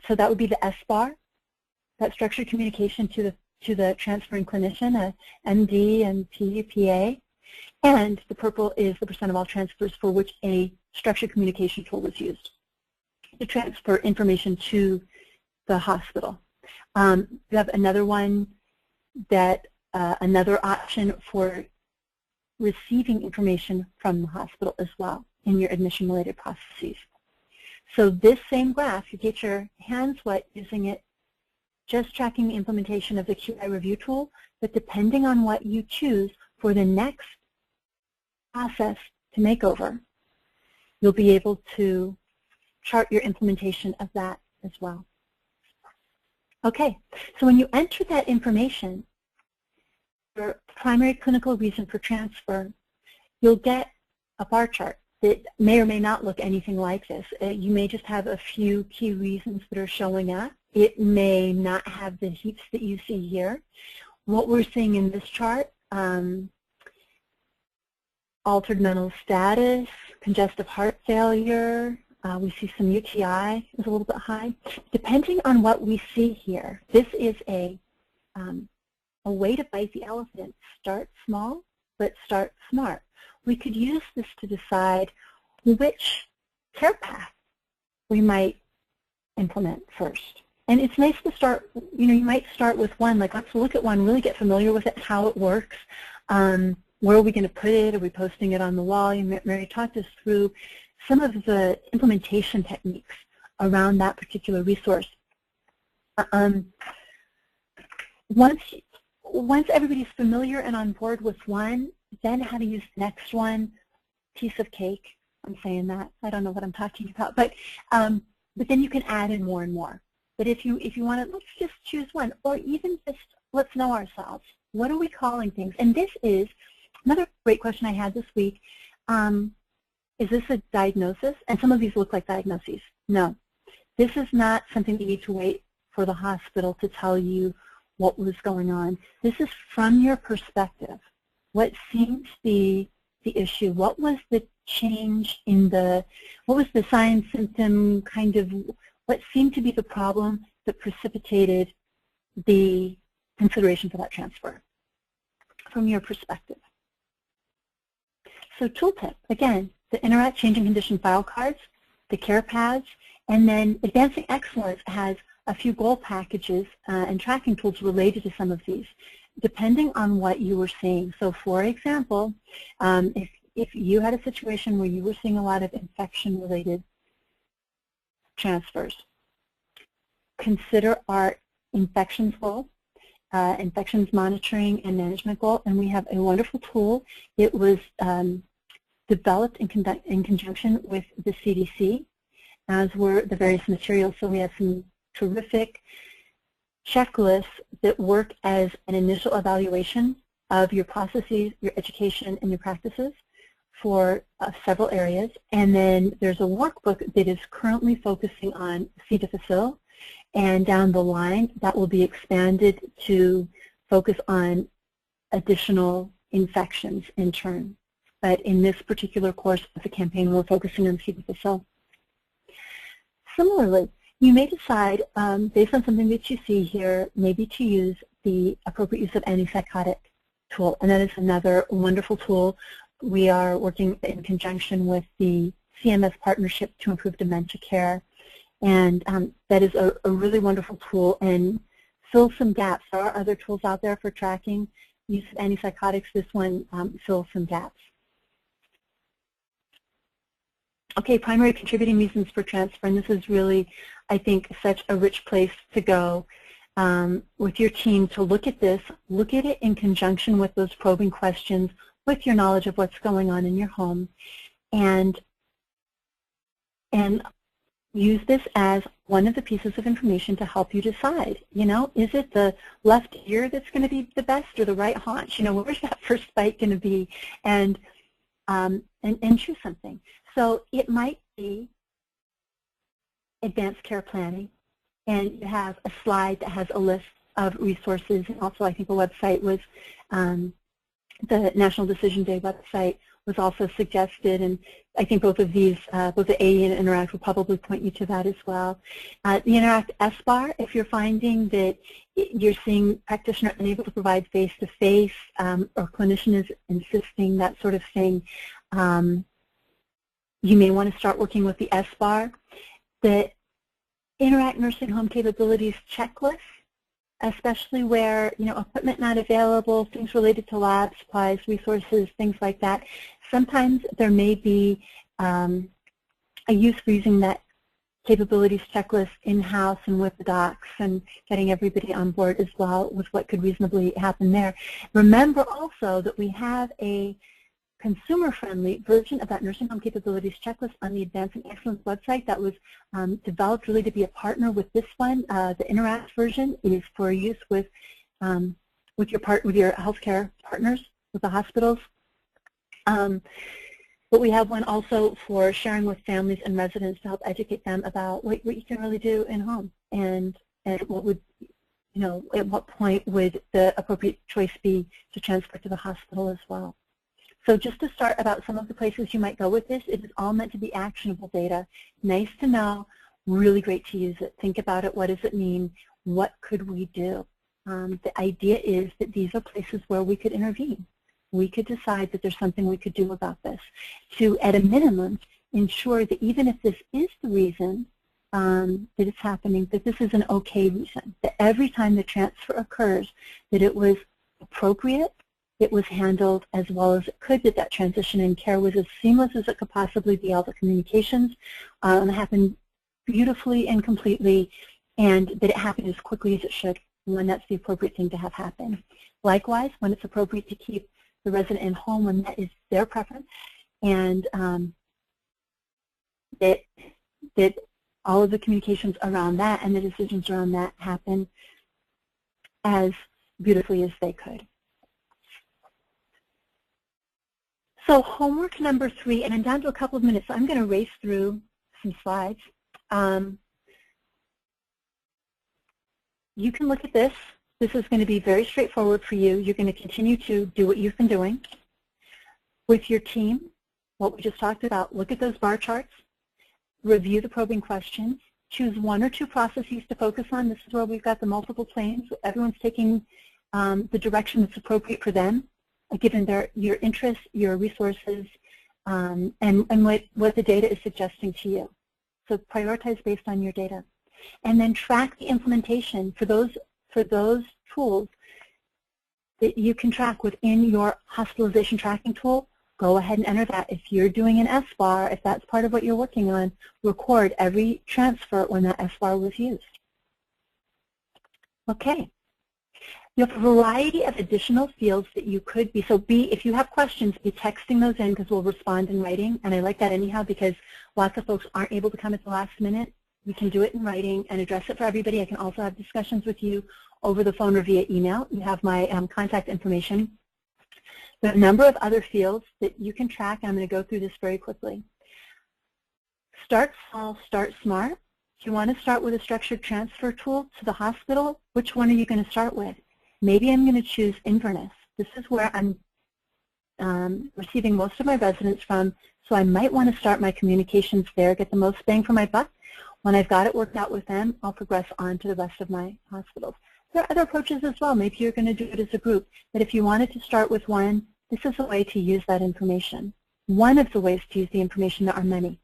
that would be the S-bar, that structured communication to the transferring clinician, a MD and PA. And the purple is the percent of all transfers for which a structured communication tool was used to transfer information to the hospital. We have another one another option for receiving information from the hospital as well in your admission-related processes. So this same graph, you get your hands wet using it, just tracking the implementation of the QI review tool, but depending on what you choose for the next process to make over, you'll be able to chart your implementation of that as well. Okay, so when you enter that information, your primary clinical reason for transfer, you'll get a bar chart that may or may not look anything like this. You may just have a few key reasons that are showing up. It may not have the heaps that you see here. What we're seeing in this chart, altered mental status, congestive heart failure, we see some UTI is a little bit high. Depending on what we see here, this is a a way to bite the elephant. Start small, but start smart. We could use this to decide which care path we might implement first. And it's nice to start, you might start with one, like let's look at one, really get familiar with it, how it works. Where are we going to put it? Are we posting it on the wall? Mary talked us through some of the implementation techniques around that particular resource. Once everybody's familiar and on board with one, then how to use the next one, piece of cake. I'm saying that. I don't know what I'm talking about. But then you can add in more and more. But if you want to, let's just choose one. Or even just let's know ourselves. What are we calling things? And this is another great question I had this week. Is this a diagnosis? And some of these look like diagnoses. No. This is not something you need to wait for the hospital to tell you what was going on. This is from your perspective. What seems to be the issue? What was the change in what was the sign, symptom, kind of, what seemed to be the problem that precipitated the consideration for that transfer from your perspective? So tooltip, again, the Interact Changing Condition file cards, the care paths, and then Advancing Excellence has a few goal packages and tracking tools related to some of these, depending on what you were seeing. So for example, if you had a situation where you were seeing a lot of infection-related transfers, consider our infections goal, infections monitoring and management goal, and we have a wonderful tool. It was developed in conjunction with the CDC, as were the various materials. So we have some terrific checklists that work as an initial evaluation of your processes, your education, and your practices for several areas. And then there's a workbook that is currently focusing on C. difficile, and down the line that will be expanded to focus on additional infections in turn. But in this particular course of the campaign, we're focusing on C. difficile. Similarly, you may decide, based on something that you see here, maybe to use the appropriate use of antipsychotic tool, and that is another wonderful tool. We are working in conjunction with the CMS Partnership to Improve Dementia Care, and that is a really wonderful tool and fills some gaps. There are other tools out there for tracking use of antipsychotics. This one fills some gaps. Okay, primary contributing reasons for transfer, and this is really, I think, such a rich place to go with your team to look at this, look at it in conjunction with those probing questions, with your knowledge of what's going on in your home, and use this as one of the pieces of information to help you decide, is it the left ear that's going to be the best or the right haunch? Where's that first bite going to be? And choose something. So it might be advanced care planning, and you have a slide that has a list of resources, and also I think a website was, the National Decision Day website was also suggested, and I think both of these, both the AE and Interact will probably point you to that as well. The Interact SBAR, if you're finding that you're seeing practitioner unable to provide face-to-face, or clinician is insisting, that sort of thing, you may want to start working with the SBAR. The Interact Nursing Home Capabilities Checklist, especially where, equipment not available, things related to lab supplies, resources, things like that. Sometimes there may be a use for using that capabilities checklist in-house and with the docs and getting everybody on board as well with what could reasonably happen there. Remember also that we have a consumer-friendly version of that nursing home capabilities checklist on the Advancing Excellence website that was developed really to be a partner with this one. The Interact version is for use with your healthcare partners, with the hospitals. But we have one also for sharing with families and residents to help educate them about what you can really do in home, and what would, at what point would the appropriate choice be to transfer to the hospital as well. So just to start about some of the places you might go with this, it is all meant to be actionable data. Nice to know, really great to use it. Think about it, what does it mean? What could we do? The idea is that these are places where we could intervene. We could decide that there's something we could do about this to, at a minimum, ensure that even if this is the reason that it's happening, that this is an okay reason, that every time the transfer occurs, that it was appropriate, it was handled as well as it could, that that transition in care was as seamless as it could possibly be, all the communications happened beautifully and completely, and that it happened as quickly as it should when that's the appropriate thing to have happen. Likewise, when it's appropriate to keep the resident in home when that is their preference, and that all of the communications around that and the decisions around that happen as beautifully as they could. So homework number 3, and I'm down to a couple of minutes, so I'm going to race through some slides. You can look at this. This is going to be very straightforward for you. You're going to continue to do what you've been doing. With your team, what we just talked about, look at those bar charts, review the probing questions, choose 1 or 2 processes to focus on. This is where we've got the multiple planes. Everyone's taking the direction that's appropriate for them, given your interests, your resources, and what the data is suggesting to you. So prioritize based on your data. And then track the implementation for those tools that you can track within your hospitalization tracking tool. Go ahead and enter that. If you're doing an SBAR, if that's part of what you're working on, record every transfer when that SBAR was used. Okay. You have a variety of additional fields that you could be, so if you have questions, be texting those in because we'll respond in writing. And I like that anyhow because lots of folks aren't able to come at the last minute. We can do it in writing and address it for everybody. I can also have discussions with you over the phone or via email. You have my contact information. There are a number of other fields that you can track, and I'm going to go through this very quickly. Start small, start smart. If you want to start with a structured transfer tool to the hospital, which one are you going to start with? Maybe I'm going to choose Inverness. This is where I'm receiving most of my residents from, so I might want to start my communications there, get the most bang for my buck. When I've got it worked out with them, I'll progress on to the rest of my hospitals. There are other approaches as well. Maybe you're going to do it as a group. But if you wanted to start with one, this is a way to use that information. One of the ways to use the information, there are many.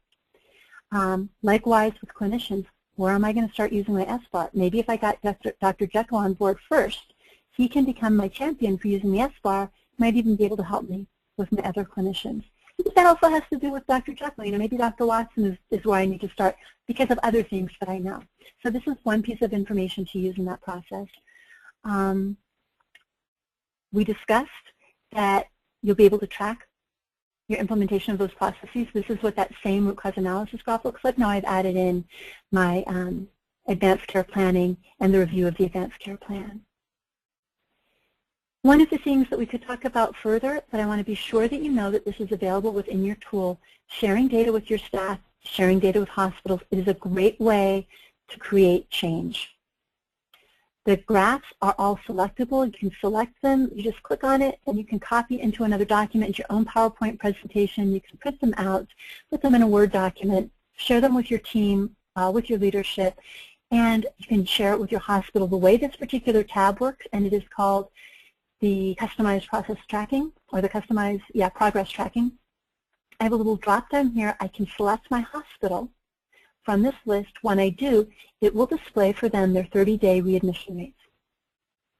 Likewise with clinicians, where am I going to start using my SBAR? Maybe if I got Dr. Jekyll on board first, he can become my champion for using the SBAR, might even be able to help me with my other clinicians. But that also has to do with Dr. Jekyll. You know, maybe Dr. Watson is where I need to start because of other things that I know. So this is one piece of information to use in that process. We discussed that you'll be able to track your implementation of those processes. This is what that same root cause analysis graph looks like. Now I've added in my advanced care planning and the review of the advanced care plan. One of the things that we could talk about further, but I want to be sure that you know that this is available within your tool, sharing data with your staff, sharing data with hospitals, it is a great way to create change. The graphs are all selectable. You can select them. You just click on it, and you can copy into another document, your own PowerPoint presentation. You can print them out, put them in a Word document, share them with your team, with your leadership, and you can share it with your hospital. The way this particular tab works, and it is called the customized process tracking, or the customized, progress tracking. I have a little drop down here. I can select my hospital from this list. When I do, it will display for them their 30-day readmission rates.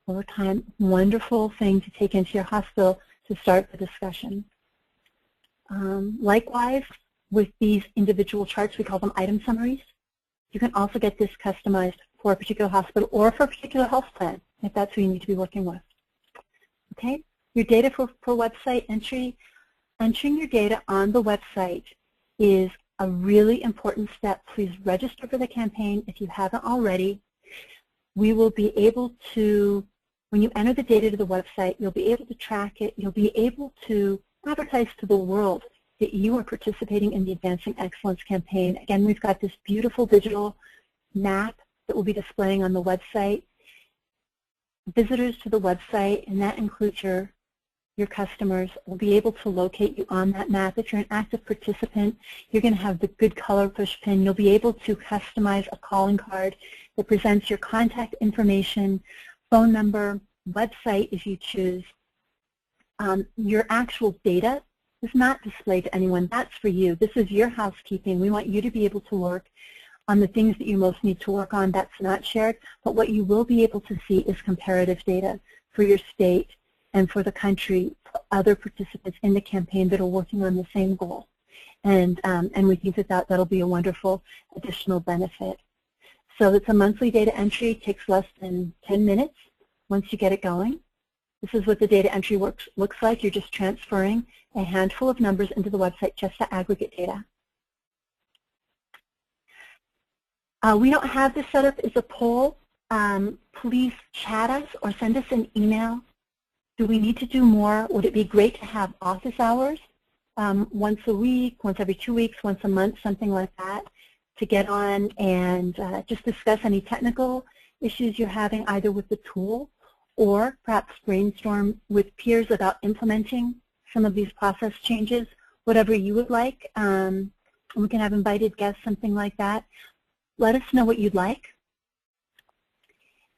Over time, wonderful thing to take into your hospital to start the discussion. Likewise, with these individual charts, we call them item summaries. You can also get this customized for a particular hospital or for a particular health plan, if that's who you need to be working with. Okay, your data for website entry, entering your data on the website is a really important step. Please register for the campaign if you haven't already. We will be able to, when you enter the data to the website, you'll be able to track it. You'll be able to advertise to the world that you are participating in the Advancing Excellence campaign. Again, we've got this beautiful digital map that we'll be displaying on the website. Visitors to the website, and that includes your customers, will be able to locate you on that map. If you're an active participant, you're going to have the good color push pin. You'll be able to customize a calling card that presents your contact information phone number, website if you choose. Your actual data is not displayed to anyone. That's for you. This is your housekeeping. We want you to be able to work on the things that you most need to work on. That's not shared. But what you will be able to see is comparative data for your state and for the country, other participants in the campaign that are working on the same goal. And we think that that'll be a wonderful additional benefit. So it's a monthly data entry. It takes less than 10 minutes once you get it going. This is what the data entry looks like. You're just transferring a handful of numbers into the website just to aggregate data. We don't have this set up as a poll. Please chat us or send us an email. Do we need to do more? Would it be great to have office hours once a week, once every 2 weeks, once a month, something like that, to get on and just discuss any technical issues you're having either with the tool or perhaps brainstorm with peers about implementing some of these process changes, whatever you would like. We can have invited guests, something like that. Let us know what you'd like.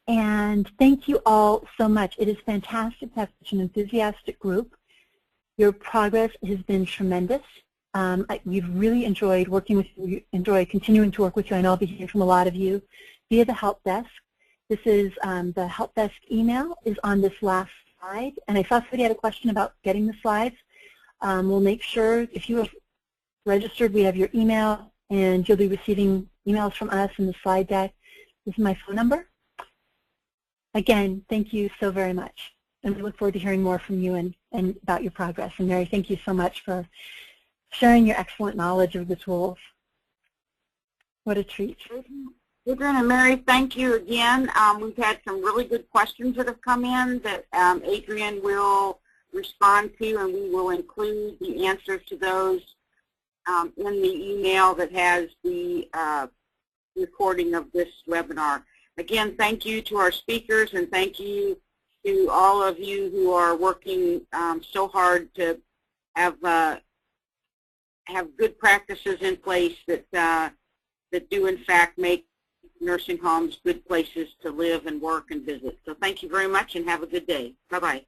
And thank you all so much. It is fantastic to have such an enthusiastic group. Your progress has been tremendous. We've really enjoyed working with you, enjoy continuing to work with you. I know I'll be hearing from a lot of you via the help desk. This is the help desk email is on this last slide. And I saw somebody had a question about getting the slides. We'll make sure if you are registered, we have your email, and you'll be receiving emails from us in the slide deck. This is my phone number. Again, thank you so very much. And we look forward to hearing more from you and about your progress. And Mary, thank you so much for sharing your excellent knowledge of the tools. What a treat. Adrian and Mary, thank you again. We've had some really good questions that have come in that Adrian will respond to, and we will include the answers to those in the email that has the recording of this webinar. Again, thank you to our speakers, and thank you to all of you who are working so hard to have good practices in place that that do in fact make nursing homes good places to live and work and visit. So thank you very much and have a good day. Bye-bye.